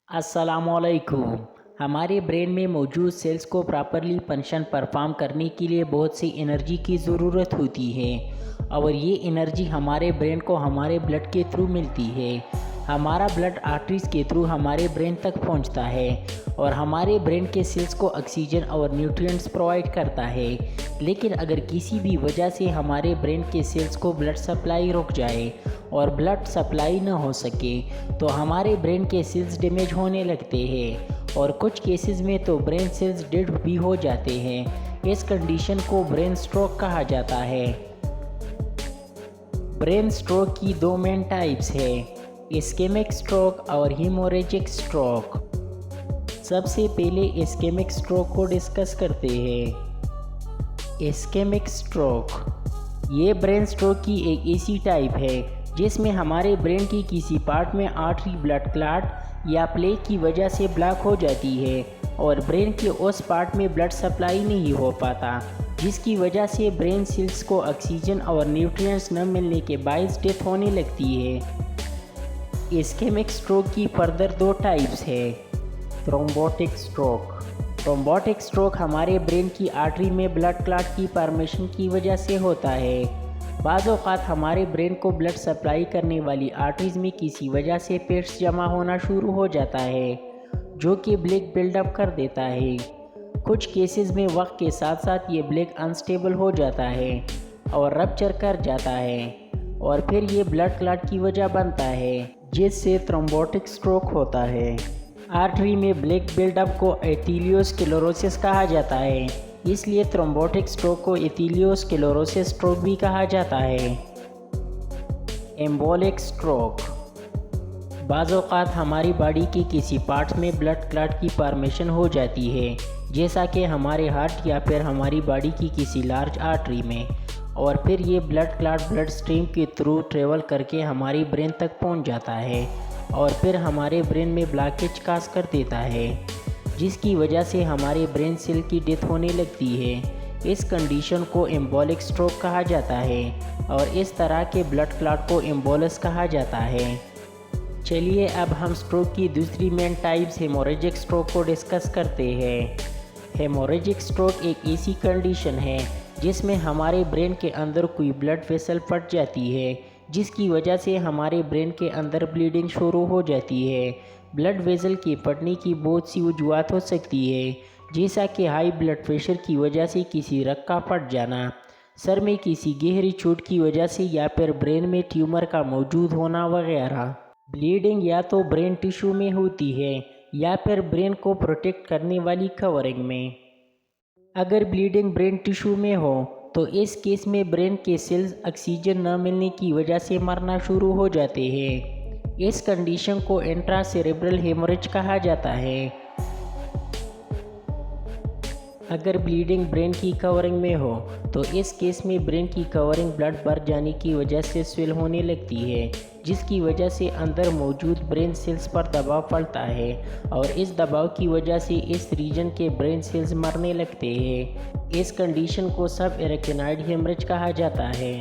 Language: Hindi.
अस्सलामुअलैकुम। हमारे ब्रेन में मौजूद सेल्स को प्रॉपरली फंक्शन परफॉर्म करने के लिए बहुत सी एनर्जी की ज़रूरत होती है और ये एनर्जी हमारे ब्रेन को हमारे ब्लड के थ्रू मिलती है। हमारा ब्लड आर्टरीज के थ्रू हमारे ब्रेन तक पहुंचता है और हमारे ब्रेन के सेल्स को ऑक्सीजन और न्यूट्रिएंट्स प्रोवाइड करता है। लेकिन अगर किसी भी वजह से हमारे ब्रेन के सेल्स को ब्लड सप्लाई रुक जाए और ब्लड सप्लाई न हो सके तो हमारे ब्रेन के सेल्स डैमेज होने लगते हैं और कुछ केसेस में तो ब्रेन सेल्स डेड भी हो जाते हैं। इस कंडीशन को ब्रेन स्ट्रोक कहा जाता है। ब्रेन स्ट्रोक की दो मेन टाइप्स है, इस्केमिक स्ट्रोक और हेमोरेजिक स्ट्रोक। सबसे पहले इस्केमिक स्ट्रोक को डिस्कस करते हैं। इस्केमिक स्ट्रोक ये ब्रेन स्ट्रोक की एक ऐसी टाइप है जिसमें हमारे ब्रेन की किसी पार्ट में आर्टरी ब्लड क्लॉट या प्लेग की वजह से ब्लॉक हो जाती है और ब्रेन के उस पार्ट में ब्लड सप्लाई नहीं हो पाता, जिसकी वजह से ब्रेन सेल्स को ऑक्सीजन और न्यूट्रिएंट्स न मिलने के बायस डेथ होने लगती है। इस्केमिक स्ट्रोक की फर्दर दो टाइप्स है, थ्रोम्बोटिक स्ट्रोक। थ्रोम्बोटिक स्ट्रोक हमारे ब्रेन की आर्टरी में ब्लड क्लॉट की फॉर्मेशन की वजह से होता है। बाज़ औक़ात हमारे ब्रेन को ब्लड सप्लाई करने वाली आर्टरीज में किसी वजह से पेट्स जमा होना शुरू हो जाता है जो कि ब्लेक बिल्डअप कर देता है। कुछ केसेस में वक्त के साथ साथ ये ब्लेक अनस्टेबल हो जाता है और रप्चर कर जाता है और फिर ये ब्लड क्लॉट की वजह बनता है जिससे थ्रोम्बोटिक स्ट्रोक होता है। आर्टरी में ब्लेक बिल्डअप को एथीलियोस्क्लेरोसिस कहा जाता है, इसलिए थ्रोम्बोटिक स्ट्रोक को एथीलियोस्क्लेरोसिस स्ट्रोक भी कहा जाता है। एम्बोलिक स्ट्रोक बाज़ औक़ात हमारी बॉडी के किसी पार्ट्स में ब्लड क्लॉट की फॉर्मेशन हो जाती है, जैसा कि हमारे हार्ट या फिर हमारी बॉडी की किसी लार्ज आर्टरी में, और फिर ये ब्लड क्लॉट ब्लड स्ट्रीम के थ्रू ट्रेवल करके हमारी ब्रेन तक पहुंच जाता है और फिर हमारे ब्रेन में ब्लॉकेज काज कर देता है, जिसकी वजह से हमारे ब्रेन सेल की डेथ होने लगती है। इस कंडीशन को एम्बोलिक स्ट्रोक कहा जाता है और इस तरह के ब्लड क्लॉट को एम्बोलस कहा जाता है। चलिए अब हम स्ट्रोक की दूसरी मेन टाइप्स हेमोरेजिक स्ट्रोक को डिस्कस करते हैं। हेमोरेजिक स्ट्रोक एक ऐसी कंडीशन है जिसमें हमारे ब्रेन के अंदर कोई ब्लड वेसल फट जाती है, जिसकी वजह से हमारे ब्रेन के अंदर ब्लीडिंग शुरू हो जाती है। ब्लड वेसल के फटने की बहुत सी वजूहत हो सकती है, जैसा कि हाई ब्लड प्रेशर की वजह से किसी रग का फट जाना, सर में किसी गहरी चोट की वजह से या फिर ब्रेन में ट्यूमर का मौजूद होना वगैरह। ब्लीडिंग या तो ब्रेन टिश्यू में होती है या फिर ब्रेन को प्रोटेक्ट करने वाली कवरिंग में। अगर ब्लीडिंग ब्रेन टिश्यू में हो तो इस केस में ब्रेन के सेल्स ऑक्सीजन न मिलने की वजह से मरना शुरू हो जाते हैं। इस कंडीशन को इंट्रासेरेब्रल हेमोरेज कहा जाता है। अगर ब्लीडिंग ब्रेन की कवरिंग में हो तो इस केस में ब्रेन की कवरिंग ब्लड भर जाने की वजह से स्वेल होने लगती है, जिसकी वजह से अंदर मौजूद ब्रेन सेल्स पर दबाव पड़ता है और इस दबाव की वजह से इस रीजन के ब्रेन सेल्स मरने लगते हैं। इस कंडीशन को सब एरेक्टिनॉइड हेमरेज कहा जाता है।